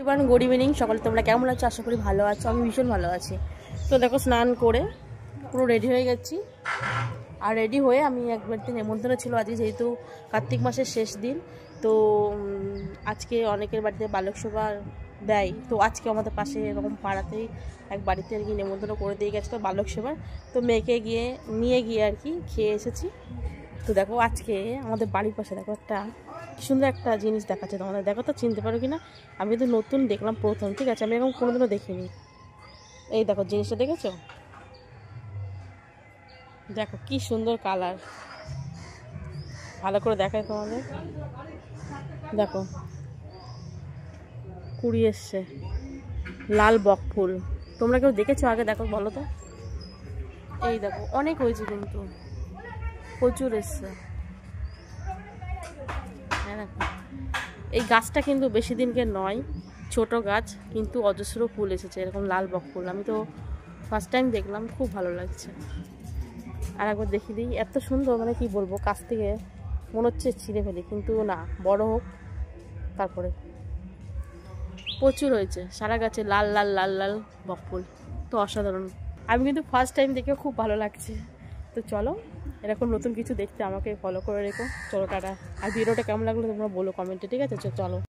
এবার good evening সকালে তোমরা কেমন আছো? আশা করি ভালো আছো। আমি ভীষণ ভালো আছি। তো দেখো স্নান করে পুরো রেডি হয়ে গেছি। আর রেডি হয়ে আমি একবার দিন নেমন্তন্ন ছিল আজকে, যেহেতু কার্তিক মাসের শেষ দিন। তো আজকে অনেকের বাড়িতে বালক সেবা দেয়। তো আজকে আমাদের পাশে এরকম পাড়াতেই এক বাড়িতে আর কি নেমন্তন্ন করে দিয়ে গেছে তো বালক সেবার। তো মেয়েকে নিয়ে গিয়ে আর কি খেয়ে এসেছি। তো দেখো আজকে আমাদের বাড়ির পাশে দেখো একটা সুন্দর একটা জিনিস দেখাচ্ছে তোমাদের। দেখো তো চিনতে পারো কিনা। আমি তো নতুন দেখলাম প্রথম, ঠিক আছে? আমি এরকম কোনোদিনও দেখিনি। এই দেখো জিনিসটা দেখেছো? দেখো কি সুন্দর কালার। ভালো করে দেখায় তোমাদের। দেখো কুড়ি এসছে লাল বক ফুল। তোমরা কেউ দেখেছো আগে? দেখো বলো তো। এই দেখো অনেক হয়েছে, কিন্তু প্রচুর এসছে। হ্যাঁ দেখো এই গাছটা কিন্তু বেশি দিনকে নয়, ছোট গাছ, কিন্তু অজস্র ফুল এসেছে এরকম লাল বক ফুল। আমি তো ফার্স্ট টাইম দেখলাম, খুব ভালো লাগছে। আর একবার দেখি দিই, এত সুন্দর, মানে কি বলবো, কাছ থেকে মনে হচ্ছে ছিঁড়ে ফেলি, কিন্তু না, বড় হোক তারপরে। প্রচুর হয়েছে সারা গাছে লাল লাল লাল লাল বক ফুল, তো অসাধারণ। আমি কিন্তু ফার্স্ট টাইম দেখে খুব ভালো লাগছে। তো চলো, এরকম নতুন কিছু দেখতে আমাকে ফলো করে রেখো। চলো টাটা। আর ভিডিওটা কেমন লাগলো তোমরা বলো কমেন্টে, ঠিক আছে? চলো।